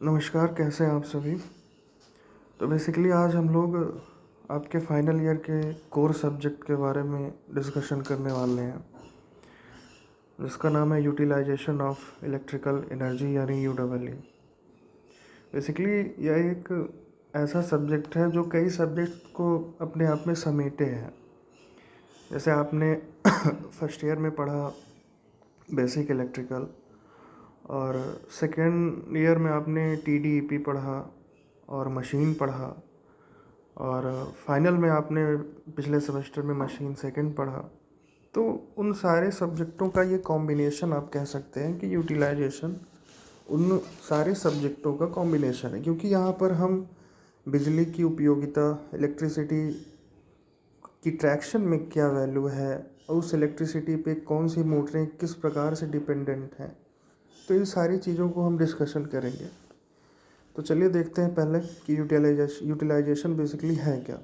नमस्कार, कैसे हैं आप सभी। तो बेसिकली आज हम लोग आपके फाइनल ईयर के कोर सब्जेक्ट के बारे में डिस्कशन करने वाले हैं, जिसका नाम है यूटिलाइजेशन ऑफ इलेक्ट्रिकल एनर्जी यानी यूडब्ल्यू। बेसिकली यह एक ऐसा सब्जेक्ट है जो कई सब्जेक्ट को अपने आप में समेटे हैं। जैसे आपने फर्स्ट ईयर में पढ़ा बेसिक इलेक्ट्रिकल, और सेकेंड ईयर में आपने टीडीईपी पढ़ा और मशीन पढ़ा, और फाइनल में आपने पिछले सेमेस्टर में मशीन सेकंड पढ़ा। तो उन सारे सब्जेक्टों का ये कॉम्बिनेशन आप कह सकते हैं कि यूटिलाइजेशन उन सारे सब्जेक्टों का कॉम्बिनेशन है, क्योंकि यहाँ पर हम बिजली की उपयोगिता, इलेक्ट्रिसिटी की ट्रैक्शन में क्या वैल्यू है और उस इलेक्ट्रिसिटी पे कौन सी मोटरें किस प्रकार से डिपेंडेंट हैं, तो इन सारी चीज़ों को हम डिस्कशन करेंगे। तो चलिए देखते हैं पहले कि यूटिलाइजेशन बेसिकली है क्या।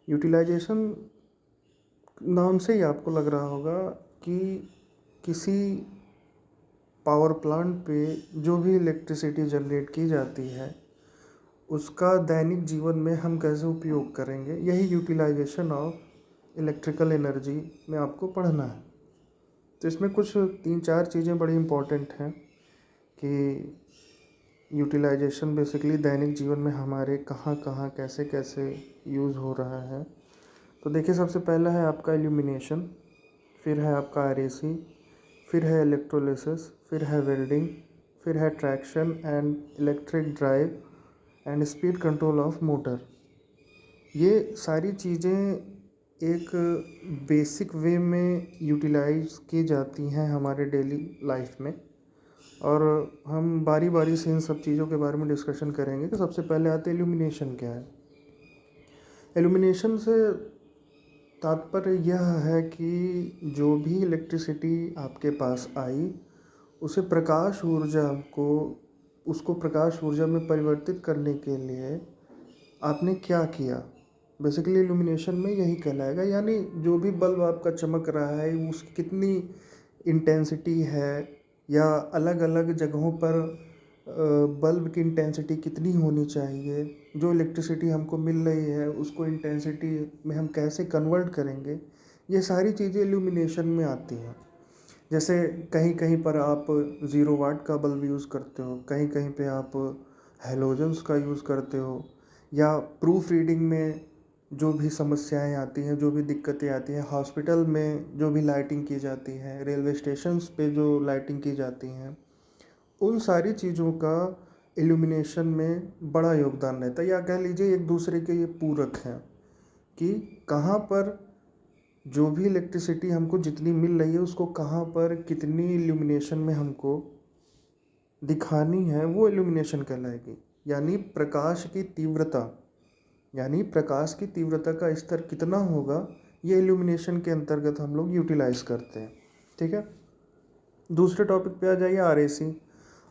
यूटिलाइजेशन नाम से ही आपको लग रहा होगा कि किसी पावर प्लांट पे जो भी इलेक्ट्रिसिटी जनरेट की जाती है उसका दैनिक जीवन में हम कैसे उपयोग करेंगे, यही यूटिलाइजेशन ऑफ इलेक्ट्रिकल एनर्जी में आपको पढ़ना है। तो इसमें कुछ 3-4 चीज़ें बड़ी इम्पोर्टेंट हैं कि यूटिलाइजेशन बेसिकली दैनिक जीवन में हमारे कहाँ कहाँ कैसे कैसे यूज़ हो रहा है। तो देखिए, सबसे पहला है आपका इल्यूमिनेशन, फिर है आपका आरएसी, फिर है इलेक्ट्रोलिसिस, फिर है वेल्डिंग, फिर है traction and electric drive and speed control of motor. ये सारी चीज़ें एक बेसिक वे में यूटिलाइज की जाती हैं हमारे डेली लाइफ में, और हम बारी बारी से इन सब चीज़ों के बारे में डिस्कशन करेंगे। तो सबसे पहले आते हैं इल्यूमिनेशन क्या है। इल्यूमिनेशन से तात्पर्य यह है कि जो भी इलेक्ट्रिसिटी आपके पास आई उसे प्रकाश ऊर्जा को उसको प्रकाश ऊर्जा में परिवर्तित करने के लिए आपने क्या किया। बेसिकली इल्यूमिनेशन में यही कहलाएगा, यानी जो भी बल्ब आपका चमक रहा है उसकी कितनी इंटेंसिटी है, या अलग अलग जगहों पर बल्ब की इंटेंसिटी कितनी होनी चाहिए, जो इलेक्ट्रिसिटी हमको मिल रही है उसको इंटेंसिटी में हम कैसे कन्वर्ट करेंगे, ये सारी चीज़ें इल्यूमिनेशन में आती हैं। जैसे कहीं कहीं पर आप 0 वाट का बल्ब यूज़ करते हो, कहीं कहीं पे आप हेलोजन्स का यूज़ करते हो, या प्रूफ रीडिंग में जो भी समस्याएं आती हैं, जो भी दिक्कतें आती हैं, हॉस्पिटल में जो भी लाइटिंग की जाती है, रेलवे स्टेशंस पे जो लाइटिंग की जाती हैं, उन सारी चीज़ों का इल्यूमिनेशन में बड़ा योगदान रहता है, या कह लीजिए एक दूसरे के ये पूरक हैं कि कहाँ पर जो भी इलेक्ट्रिसिटी हमको जितनी मिल रही है उसको कहाँ पर कितनी इल्यूमिनेशन में हमको दिखानी है, वो इल्यूमिनेशन कहलाएगी। यानी प्रकाश की तीव्रता का स्तर कितना होगा, ये इल्यूमिनेशन के अंतर्गत हम लोग यूटिलाइज करते हैं। ठीक है, दूसरे टॉपिक पे आ जाइए, आरएसी।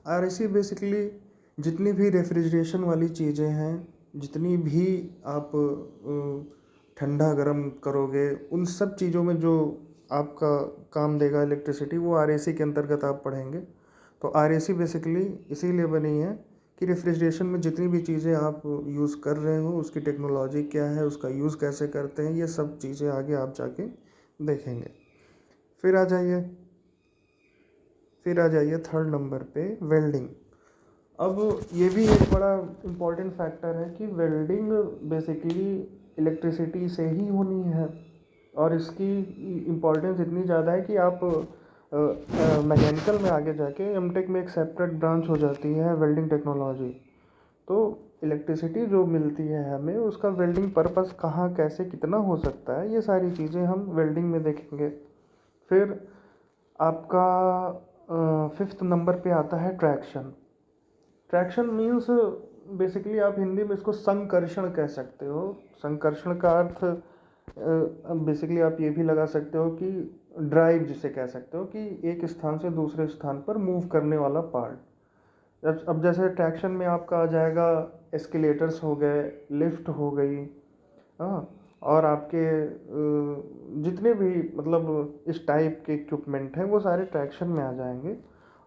आरएसी बेसिकली जितनी भी रेफ्रिजरेशन वाली चीज़ें हैं, जितनी भी आप ठंडा गर्म करोगे, उन सब चीज़ों में जो आपका काम देगा इलेक्ट्रिसिटी, वो आरएसी के अंतर्गत आप पढ़ेंगे। तो आरएसी बेसिकली इसीलिए बनी है कि रेफ्रिजरेशन में जितनी भी चीज़ें आप यूज़ कर रहे हो उसकी टेक्नोलॉजी क्या है, उसका यूज़ कैसे करते हैं, ये सब चीज़ें आगे आप जाके देखेंगे। फिर आ जाइए थर्ड नंबर पे, वेल्डिंग। अब ये भी एक बड़ा इम्पॉर्टेंट फैक्टर है कि वेल्डिंग बेसिकली इलेक्ट्रिसिटी से ही होनी है, और इसकी इम्पॉर्टेंस इतनी ज़्यादा है कि आप मैकेनिकल में आगे जाके एमटेक में एक सेपरेट ब्रांच हो जाती है वेल्डिंग टेक्नोलॉजी। तो इलेक्ट्रिसिटी जो मिलती है हमें, उसका वेल्डिंग पर्पस कहाँ कैसे कितना हो सकता है, ये सारी चीज़ें हम वेल्डिंग में देखेंगे। फिर आपका फिफ्थ नंबर पे आता है ट्रैक्शन। ट्रैक्शन मीन्स बेसिकली आप हिंदी में इसको संकर्षण कह सकते हो। संकर्षण का अर्थ बेसिकली आप ये भी लगा सकते हो कि ड्राइव जिसे कह सकते हो, कि एक स्थान से दूसरे स्थान पर मूव करने वाला पार्ट। अब जैसे ट्रैक्शन में आपका आ जाएगा एस्केलेटर्स हो गए, लिफ्ट हो गई, हाँ, और आपके जितने भी मतलब इस टाइप के इक्विपमेंट हैं वो सारे ट्रैक्शन में आ जाएंगे।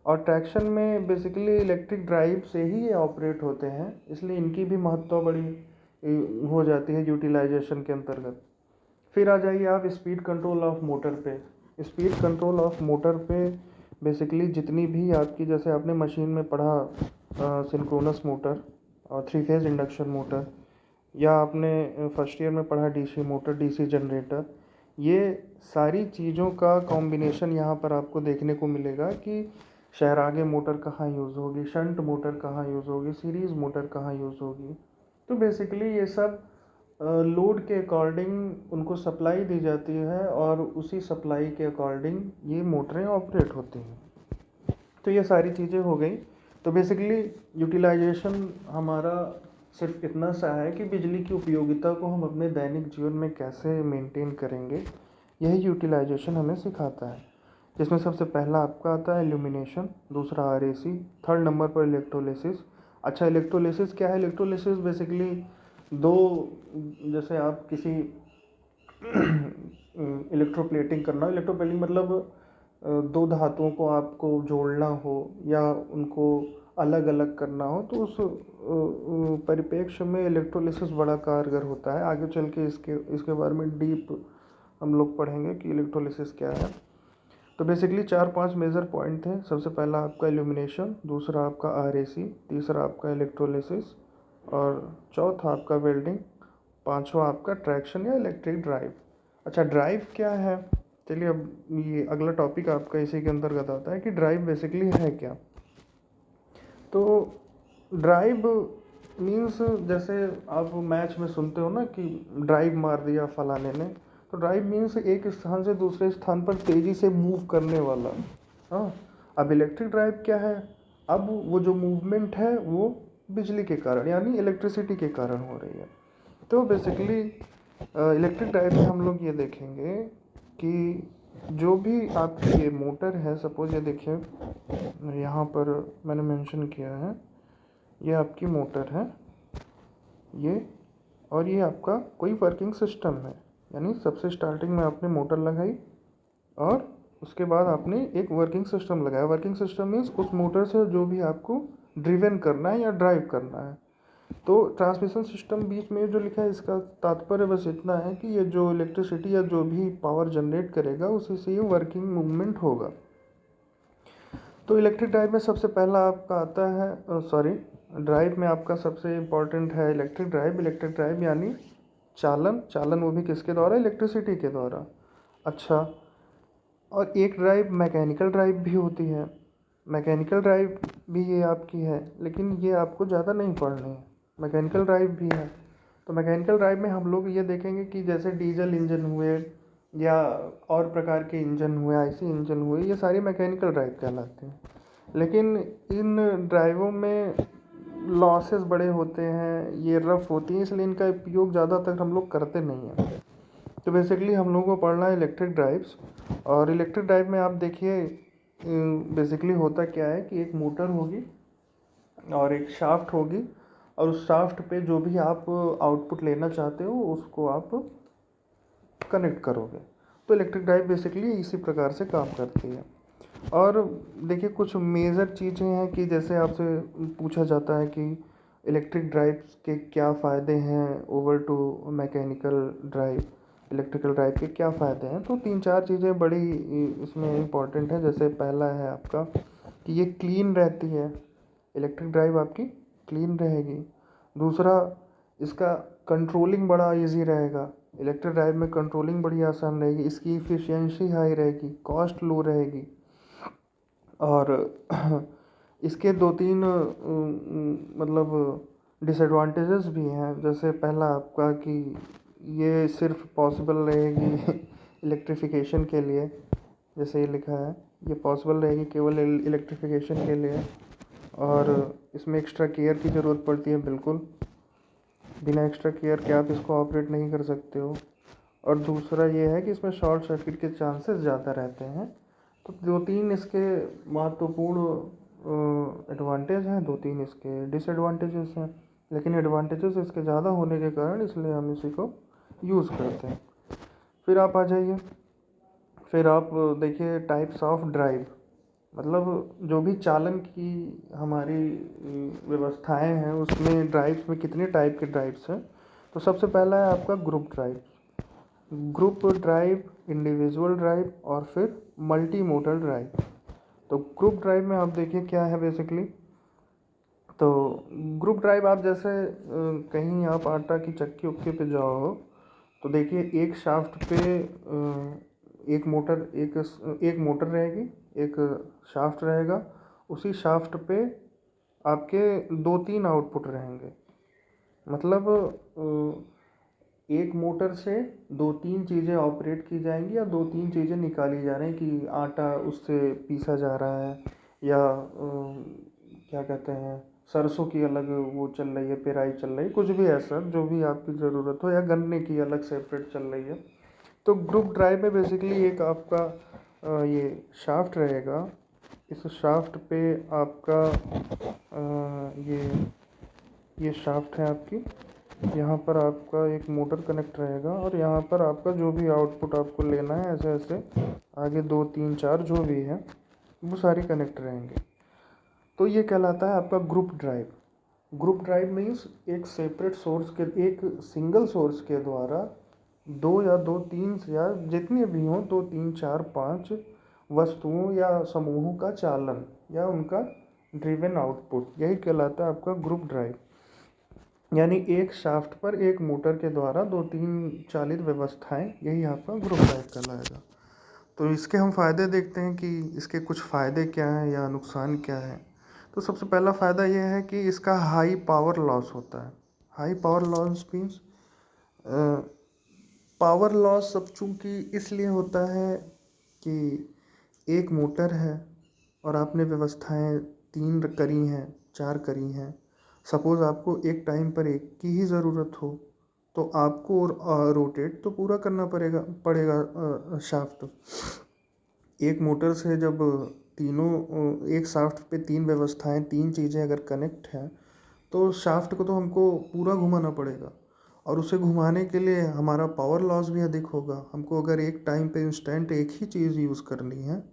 और ट्रैक्शन में बेसिकली इलेक्ट्रिक ड्राइव से ही ये ऑपरेट होते हैं, इसलिए इनकी भी महत्ता बड़ी हो जाती है यूटिलाइजेशन के अंतर्गत। फिर आ जाइए आप स्पीड कंट्रोल ऑफ मोटर पे। स्पीड कंट्रोल ऑफ मोटर पे बेसिकली जितनी भी आपकी, जैसे आपने मशीन में पढ़ा सिंक्रोनस मोटर और 3 फेज इंडक्शन मोटर, या आपने फर्स्ट ईयर में पढ़ा डीसी मोटर, डीसी जनरेटर, ये सारी चीज़ों का कॉम्बिनेशन यहाँ पर आपको देखने को मिलेगा कि शहरागे मोटर कहाँ यूज़ होगी, शंट मोटर कहाँ यूज़ होगी, सीरीज़ मोटर कहाँ यूज़ होगी। तो बेसिकली ये सब लोड के अकॉर्डिंग उनको सप्लाई दी जाती है और उसी सप्लाई के अकॉर्डिंग ये मोटरें ऑपरेट होती हैं। तो ये सारी चीज़ें हो गई। तो बेसिकली यूटिलाइजेशन हमारा सिर्फ इतना सा है कि बिजली की उपयोगिता को हम अपने दैनिक जीवन में कैसे मेंटेन करेंगे, यही यूटिलाइजेशन हमें सिखाता है। जिसमें सबसे पहला आपका आता है इल्यूमिनेशन, दूसरा आरएसी, थर्ड नंबर पर इलेक्ट्रोलिसिस। अच्छा, इलेक्ट्रोलिसिस क्या है? इलेक्ट्रोलिसिस बेसिकली दो, जैसे आप किसी इलेक्ट्रोप्लेटिंग करना, इलेक्ट्रोप्लेटिंग मतलब दो धातुओं को आपको जोड़ना हो या उनको अलग अलग करना हो, तो उस परिप्रेक्ष्य में इलेक्ट्रोलिसिस बड़ा कारगर होता है। आगे चल के इसके बारे में डीप हम लोग पढ़ेंगे कि इलेक्ट्रोलिसिस क्या है। तो बेसिकली 4-5 मेजर पॉइंट थे। सबसे पहला आपका इल्यूमिनेशन, दूसरा आपका आरएसी, तीसरा आपका इलेक्ट्रोलिसिस और चौथा आपका वेल्डिंग, पांचवा आपका ट्रैक्शन या इलेक्ट्रिक ड्राइव। अच्छा, ड्राइव क्या है? चलिए अब ये अगला टॉपिक आपका इसी के अंतर्गत आता है कि ड्राइव बेसिकली है क्या। तो ड्राइव मीन्स, जैसे आप मैच में सुनते हो ना कि ड्राइव मार दिया फलाने ने, तो ड्राइव मीन्स एक स्थान से दूसरे स्थान पर तेज़ी से मूव करने वाला। हाँ, अब इलेक्ट्रिक ड्राइव क्या है? अब वो जो मूवमेंट है वो बिजली के कारण यानी इलेक्ट्रिसिटी के कारण हो रही है। तो बेसिकली इलेक्ट्रिक ड्राइव में हम लोग ये देखेंगे कि जो भी आपकी ये मोटर है, सपोज ये देखिए यहाँ पर मैंने मेंशन किया है, ये आपकी मोटर है ये, और ये आपका कोई वर्किंग सिस्टम है। यानी सबसे स्टार्टिंग में आपने मोटर लगाई और उसके बाद आपने एक वर्किंग सिस्टम लगाया। वर्किंग सिस्टम मीन्स उस मोटर से जो भी आपको ड्रिवन करना है या ड्राइव करना है। तो ट्रांसमिशन सिस्टम बीच में जो लिखा है, इसका तात्पर्य बस इतना है कि ये जो इलेक्ट्रिसिटी या जो भी पावर जनरेट करेगा उसी से ये वर्किंग मूवमेंट होगा। तो इलेक्ट्रिक ड्राइव में सबसे पहला आपका आता है ड्राइव में आपका सबसे इम्पॉर्टेंट है इलेक्ट्रिक ड्राइव। इलेक्ट्रिक ड्राइव यानी चालन वो भी किसके द्वारा? इलेक्ट्रिसिटी के द्वारा। अच्छा, और एक ड्राइव मैकेनिकल ड्राइव भी होती है। मैकेनिकल ड्राइव भी ये आपकी है, लेकिन ये आपको ज़्यादा नहीं पढ़नी है। मैकेनिकल ड्राइव भी है। तो मैकेनिकल ड्राइव में हम लोग ये देखेंगे कि जैसे डीजल इंजन हुए या और प्रकार के इंजन हुए, आईसी इंजन हुए, ये सारी मैकेनिकल ड्राइव कहलाते हैं। लेकिन इन ड्राइवों में लॉसेस बड़े होते हैं, ये रफ होती हैं, इसलिए इनका उपयोग ज़्यादातर हम लोग करते नहीं हैं। तो बेसिकली हम लोगों को पढ़ना है इलेक्ट्रिक ड्राइव्स। और इलेक्ट्रिक ड्राइव में आप देखिए बेसिकली होता क्या है कि एक मोटर होगी और एक शाफ्ट होगी, और उस शाफ्ट पे जो भी आप आउटपुट लेना चाहते हो उसको आप कनेक्ट करोगे। तो इलेक्ट्रिक ड्राइव बेसिकली इसी प्रकार से काम करती है। और देखिए कुछ मेजर चीज़ें हैं कि जैसे आपसे पूछा जाता है कि इलेक्ट्रिक ड्राइव के क्या फ़ायदे हैं over to mechanical drive, electrical drive के क्या फ़ायदे हैं। तो 3-4 चीज़ें बड़ी इसमें इम्पॉर्टेंट है। जैसे पहला है आपका कि ये क्लीन रहती है, इलेक्ट्रिक ड्राइव आपकी क्लीन रहेगी। दूसरा, इसका कंट्रोलिंग बड़ा इजी रहेगा। इलेक्ट्रिक ड्राइव में कंट्रोलिंग बड़ी आसान रहेगी, इसकी इफ़िशियंसी हाई रहेगी, कॉस्ट लो रहेगी। और इसके 2-3 मतलब डिसएडवांटेजेस भी हैं। जैसे पहला आपका कि ये सिर्फ पॉसिबल रहेगी इलेक्ट्रिफिकेशन के लिए, जैसे ये लिखा है, ये पॉसिबल रहेगी केवल इलेक्ट्रिफिकेशन के लिए, और इसमें एक्स्ट्रा केयर की ज़रूरत पड़ती है। बिल्कुल बिना एक्स्ट्रा केयर के आप इसको ऑपरेट नहीं कर सकते हो। और दूसरा ये है कि इसमें शॉर्ट सर्किट के चांसेस ज़्यादा रहते हैं। तो 2-3 इसके महत्वपूर्ण एडवांटेज हैं, 2-3 इसके डिसएडवांटेजेस हैं। लेकिन एडवांटेजेस इसके ज़्यादा होने के कारण इसलिए हम इसी को यूज़ करते हैं। फिर आप आ जाइए, फिर आप देखिए टाइप्स ऑफ ड्राइव। मतलब जो भी चालन की हमारी व्यवस्थाएं हैं उसमें ड्राइव्स में कितने टाइप के ड्राइव्स हैं। तो सबसे पहला है आपका group drive, group drive, individual drive और फिर मल्टी मोडल ड्राइव। तो ग्रुप ड्राइव में आप देखिए क्या है बेसिकली। तो ग्रुप ड्राइव आप जैसे कहीं आप आटा की चक्की उक्की पे जाओ हो, तो देखिए एक शाफ्ट पे एक मोटर रहेगी, एक शाफ्ट रहेगा, उसी शाफ्ट पे आपके दो तीन आउटपुट रहेंगे। मतलब एक मोटर से दो तीन चीज़ें ऑपरेट की जाएंगी या दो तीन चीज़ें निकाली जा रही हैं कि आटा उससे पीसा जा रहा है, या क्या कहते हैं, सरसों की अलग वो चल रही है, पेराई चल रही है, कुछ भी ऐसा जो भी आपकी ज़रूरत हो, या गन्ने की अलग सेपरेट चल रही है। तो ग्रुप ड्राइव में बेसिकली एक आपका ये शाफ्ट रहेगा। इस शाफ्ट पे आपका ये शाफ्ट है आपकी, यहाँ पर आपका एक मोटर कनेक्ट रहेगा और यहाँ पर आपका जो भी आउटपुट आपको लेना है ऐसे ऐसे आगे दो तीन चार जो भी है वो सारी कनेक्ट रहेंगे। तो ये कहलाता है आपका group drive. Group drive means एक सेपरेट सोर्स के, एक सिंगल सोर्स के द्वारा दो या दो तीन या जितने भी हों, दो तीन चार पाँच वस्तुओं या समूहों का चालन या उनका ड्रिवन आउटपुट, यही कहलाता है आपका ग्रुप ड्राइव। यानी एक शाफ्ट पर एक मोटर के द्वारा दो तीन चालित व्यवस्थाएं, यही आपका ग्रुप ड्राइव कहलाएगा। तो इसके हम फ़ायदे देखते हैं कि इसके कुछ फ़ायदे क्या हैं या नुकसान क्या है। तो सबसे पहला फ़ायदा यह है कि इसका हाई पावर लॉस होता है। High power loss means power loss सब चूँकि इसलिए होता है कि एक मोटर है और आपने व्यवस्थाएं तीन करी हैं, चार करी हैं। सपोज़ आपको एक टाइम पर एक की ही ज़रूरत हो तो आपको रोटेट तो पूरा करना पड़ेगा शाफ्ट। एक मोटर से जब तीनों एक शाफ्ट पे तीन व्यवस्थाएं, तीन चीज़ें अगर कनेक्ट हैं तो शाफ्ट को तो हमको पूरा घुमाना पड़ेगा, और उसे घुमाने के लिए हमारा पावर लॉस भी अधिक होगा। हमको अगर एक टाइम पे इंस्टेंट एक ही चीज़ यूज़ करनी है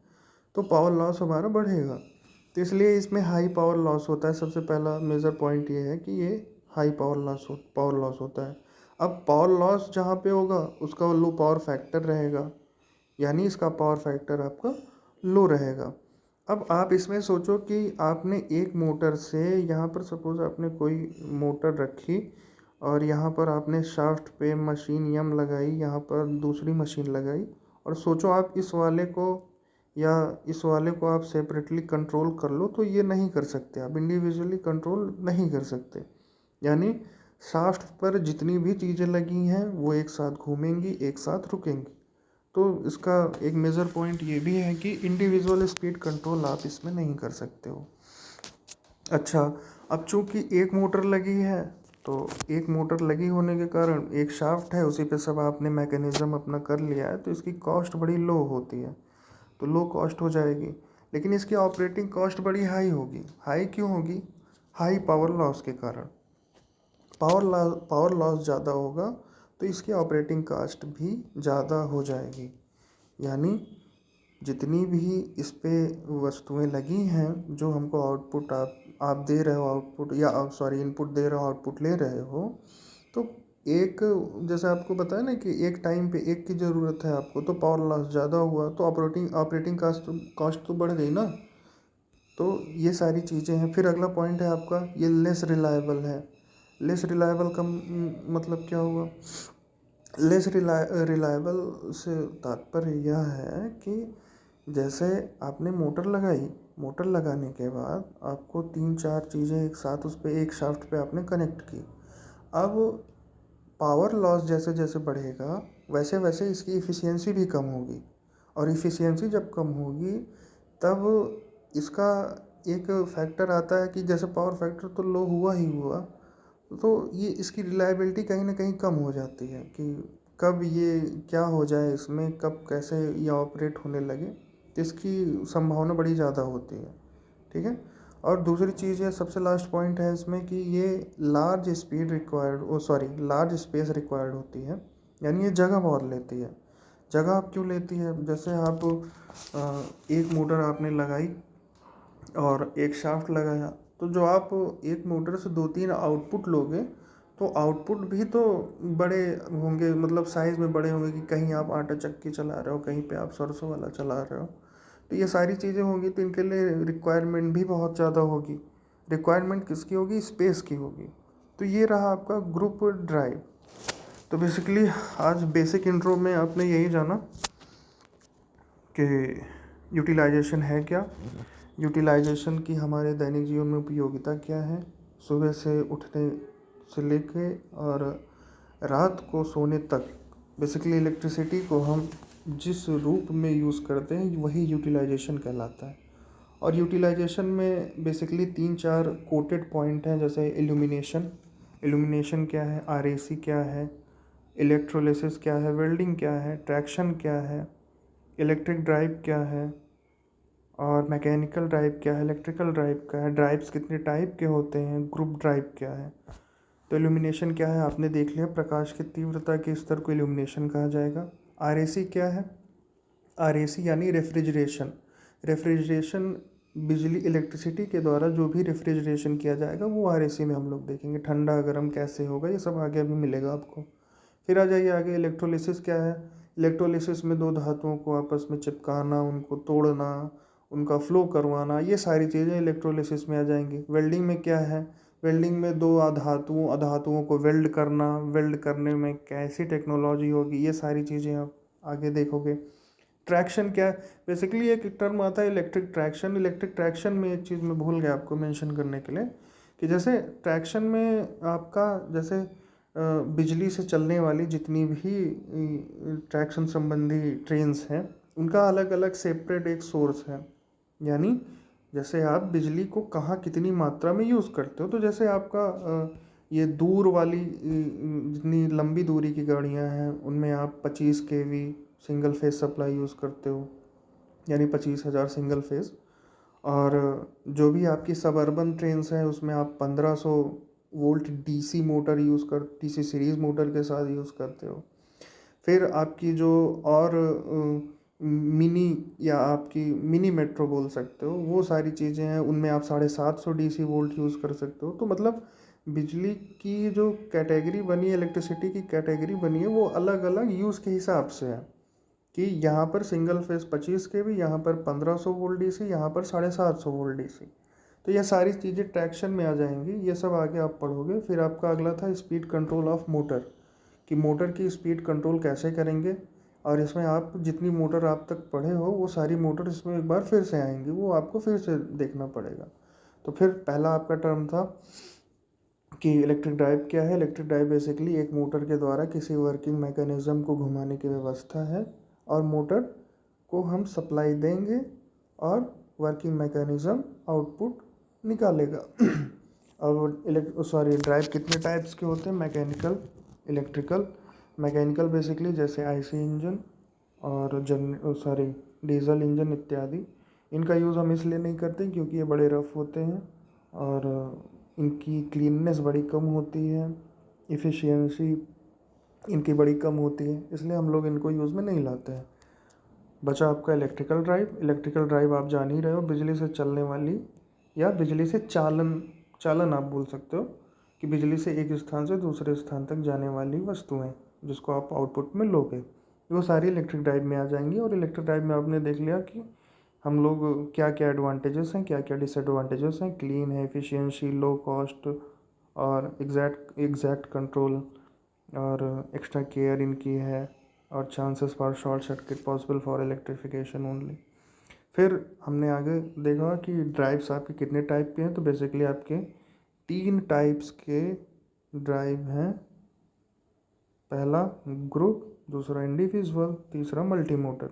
तो पावर लॉस हमारा बढ़ेगा। तो इसलिए इसमें हाई पावर लॉस होता है। सबसे पहला मेजर पॉइंट ये है कि ये हाई पावर लॉस होता है। अब पावर लॉस जहाँ पे होगा उसका लो पावर फैक्टर रहेगा, यानी इसका पावर फैक्टर आपका लो रहेगा। अब आप इसमें सोचो कि आपने एक मोटर से, यहाँ पर सपोज आपने कोई मोटर रखी और यहाँ पर आपने शाफ्ट पे मशीन यम लगाई, यहाँ पर दूसरी मशीन लगाई, और सोचो आप इस वाले को या इस वाले को आप सेपरेटली कंट्रोल कर लो, तो ये नहीं कर सकते, आप इंडिविजुअली कंट्रोल नहीं कर सकते। यानी शाफ्ट पर जितनी भी चीज़ें लगी हैं वो एक साथ घूमेंगी, एक साथ रुकेंगी। तो इसका एक मेजर पॉइंट ये भी है कि इंडिविजुअल स्पीड कंट्रोल आप इसमें नहीं कर सकते हो। अच्छा, अब चूंकि एक मोटर लगी है तो एक मोटर लगी होने के कारण एक शाफ्ट है, उसी पे सब आपने मैकेनिज़्म अपना कर लिया है, तो इसकी कॉस्ट बड़ी लो होती है, तो लो कॉस्ट हो जाएगी। लेकिन इसकी ऑपरेटिंग कॉस्ट बड़ी हाई होगी। हाई क्यों होगी? हाई पावर लॉस के कारण। पावर लॉस ज़्यादा होगा तो इसकी ऑपरेटिंग कास्ट भी ज़्यादा हो जाएगी। यानी जितनी भी इस पे वस्तुएं लगी हैं, जो हमको आउटपुट आप दे रहे हो, आउटपुट या आप सॉरी इनपुट दे रहे हो, आउटपुट ले रहे हो, तो एक जैसे आपको बताया ना कि एक टाइम पे एक की ज़रूरत है आपको, तो पावर लॉस ज़्यादा हुआ तो ऑपरेटिंग कॉस्ट तो बढ़ गई ना। तो ये सारी चीज़ें हैं। फिर अगला पॉइंट है आपका ये लेस रिलायबल है। लेस रिलायबल का मतलब क्या हुआ? लेस रिलायबल से तात्पर्य यह है कि जैसे आपने मोटर लगाई, मोटर लगाने के बाद आपको तीन चार चीज़ें एक साथ उस पर एक शाफ्ट पे आपने कनेक्ट की। अब पावर लॉस जैसे जैसे बढ़ेगा वैसे वैसे इसकी इफ़िशियंसी भी कम होगी, और इफ़िशियंसी जब कम होगी तब इसका एक फैक्टर आता है कि जैसे पावर फैक्टर तो लो हुआ ही हुआ, तो ये इसकी रिलायबिलिटी कहीं ना कहीं कम हो जाती है कि कब ये क्या हो जाए, इसमें कब कैसे ये ऑपरेट होने लगे, तो इसकी संभावना बड़ी ज़्यादा होती है। ठीक है। और दूसरी चीज़ है, सबसे लास्ट पॉइंट है इसमें कि ये लार्ज लार्ज स्पेस रिक्वायर्ड होती है। यानी ये जगह बहुत लेती है। जगह आप क्यों लेती है? जैसे आप एक मोटर आपने लगाई और एक शाफ्ट लगाया, तो जो आप एक मोटर से 2-3 आउटपुट लोगे तो आउटपुट भी तो बड़े होंगे, मतलब साइज़ में बड़े होंगे, कि कहीं आप आटा चक्की चला रहे हो, कहीं पे आप सरसों वाला चला रहे हो। तो ये सारी चीज़ें होंगी, तो इनके लिए रिक्वायरमेंट भी बहुत ज़्यादा होगी। रिक्वायरमेंट किसकी होगी? स्पेस की होगी। तो ये रहा आपका ग्रुप ड्राइव। तो बेसिकली आज बेसिक इंट्रो में आपने यही जाना कि यूटिलाइजेशन है क्या, यूटिलाइजेशन की हमारे दैनिक जीवन में उपयोगिता क्या है, सुबह से उठने से लेके और रात को सोने तक बेसिकली इलेक्ट्रिसिटी को हम जिस रूप में यूज़ करते हैं वही यूटिलाइजेशन कहलाता है। और यूटिलाइजेशन में बेसिकली 3-4 कोटेड पॉइंट हैं, जैसे इल्यूमिनेशन क्या है, आरएसी क्या है, इलेक्ट्रोलिसिस क्या है, वेल्डिंग क्या है, ट्रैक्शन क्या है, इलेक्ट्रिक ड्राइव क्या है, और मैकेनिकल ड्राइव क्या है, इलेक्ट्रिकल ड्राइव क्या है, ड्राइव्स कितने टाइप के होते हैं, ग्रुप ड्राइव क्या है। तो इल्यूमिनेशन क्या है आपने देख लिया, प्रकाश की तीव्रता के स्तर को इल्यूमिनेशन कहा जाएगा। आरएसी क्या है? आरएसी यानी रेफ्रिजरेशन बिजली इलेक्ट्रिसिटी के द्वारा जो भी रेफ्रिजरेशन किया जाएगा वो आरएसी में हम लोग देखेंगे। ठंडा गर्म कैसे होगा ये सब आगे अभी मिलेगा आपको। फिर आ जाइए आगे, इलेक्ट्रोलिसिस क्या है? इलेक्ट्रोलिसिस में 2 धातुओं को आपस में चिपकाना, उनको तोड़ना, उनका फ्लो करवाना, ये सारी चीज़ें इलेक्ट्रोलिसिस में आ जाएंगी। वेल्डिंग में क्या है? वेल्डिंग में 2 धातुओं को वेल्ड करना, वेल्ड करने में कैसी टेक्नोलॉजी होगी, ये सारी चीज़ें आप आगे देखोगे। ट्रैक्शन क्या है? बेसिकली एक टर्म आता है इलेक्ट्रिक ट्रैक्शन। इलेक्ट्रिक ट्रैक्शन में एक चीज़ मैं भूल गया आपको मेंशन करने के लिए, कि जैसे ट्रैक्शन में आपका जैसे बिजली से चलने वाली जितनी भी ट्रैक्शन संबंधी ट्रेन्स हैं उनका अलग अलग सेपरेट एक सोर्स है। यानी जैसे आप बिजली को कहाँ कितनी मात्रा में यूज़ करते हो, तो जैसे आपका ये दूर वाली जितनी लंबी दूरी की गाड़ियाँ हैं उनमें आप 25 kV single phase supply use करते हो, यानी 25,000 सिंगल फेज। और जो भी आपकी सब अर्बन ट्रेन्स हैं उसमें आप 1500 volt DC motor DC series motor के साथ यूज़ करते हो। फिर आपकी जो और मिनी या आपकी मिनी मेट्रो बोल सकते हो, वो सारी चीज़ें हैं, उनमें आप 750 डीसी वोल्ट यूज़ कर सकते हो। तो मतलब बिजली की जो कैटेगरी बनी है, इलेक्ट्रिसिटी की कैटेगरी बनी है, वो अलग अलग यूज़ के हिसाब से है, कि यहाँ पर सिंगल फेज 25 kV, यहाँ पर 1500 वोल्ट डीसी, यहाँ पर 750 वोल्ट डीसी। तो ये सारी चीज़ें ट्रैक्शन में आ जाएंगी, ये सब आगे आप पढ़ोगे। फिर आपका अगला था स्पीड कंट्रोल ऑफ मोटर, कि मोटर की स्पीड कंट्रोल कैसे करेंगे। और इसमें आप जितनी मोटर आप तक पढ़े हो वो सारी मोटर इसमें एक बार फिर से आएंगी, वो आपको फिर से देखना पड़ेगा। तो फिर पहला आपका टर्म था कि इलेक्ट्रिक ड्राइव क्या है। इलेक्ट्रिक ड्राइव बेसिकली एक मोटर के द्वारा किसी वर्किंग मैकेनिज़्म को घुमाने की व्यवस्था है, और मोटर को हम सप्लाई देंगे और वर्किंग मैकेनिज़्म आउटपुट निकालेगा। अब ड्राइव कितने टाइप्स के होते हैं? Mechanical, electrical. मैकेनिकल बेसिकली जैसे आईसी इंजन और डीजल इंजन इत्यादि। इनका यूज़ हम इसलिए नहीं करते क्योंकि ये बड़े रफ़ होते हैं और इनकी क्लीननेस बड़ी कम होती है, इफ़िशियंसी इनकी बड़ी कम होती है, इसलिए हम लोग इनको यूज़ में नहीं लाते हैं। बचा आपका इलेक्ट्रिकल ड्राइव। इलेक्ट्रिकल ड्राइव आप जान ही रहे हो, बिजली से चलने वाली या बिजली से चालन आप बोल सकते हो, कि बिजली से एक स्थान से दूसरे स्थान तक जाने वाली वस्तुएं जिसको आप आउटपुट में लोगे, वो सारी इलेक्ट्रिक ड्राइव में आ जाएंगी। और इलेक्ट्रिक ड्राइव में आपने देख लिया कि हम लोग क्या क्या एडवांटेजेस हैं, क्या क्या डिसएडवांटेजेस हैं। क्लीन है, एफिशिएंसी, लो कॉस्ट और एग्जैक्ट कंट्रोल और एक्स्ट्रा केयर इनकी है, और chances for short circuit possible for electrification only. फिर हमने आगे देखा कि ड्राइव्स आपके कितने टाइप के हैं। तो बेसिकली आपके 3 टाइप्स के ड्राइव हैं। पहला ग्रुप, दूसरा इंडिविजुअल, तीसरा मल्टी मोटर।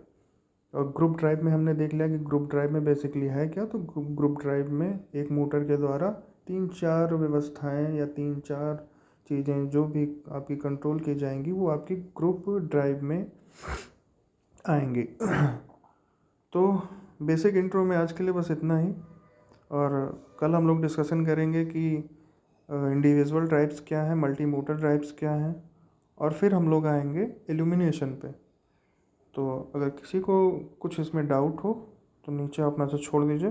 और ग्रुप ड्राइव में हमने देख लिया कि ग्रुप ड्राइव में बेसिकली है क्या। तो ग्रुप ड्राइव में एक मोटर के द्वारा 3-4 व्यवस्थाएं या 3-4 चीज़ें जो भी आपकी कंट्रोल की जाएंगी वो आपकी ग्रुप ड्राइव में आएंगी। तो बेसिक इंट्रो में आज के लिए बस इतना ही, और कल हम लोग डिस्कशन करेंगे कि इंडिविजुअल ड्राइव्स क्या हैं, मल्टी मोटर ड्राइव्स क्या हैं, और फिर हम लोग आएंगे इल्यूमिनेशन पे। तो अगर किसी को कुछ इसमें डाउट हो तो नीचे आप मैसेज छोड़ दीजिए।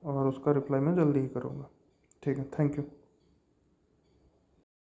और उसका रिप्लाई मैं जल्दी ही करूँगा। ठीक है, थैंक यू।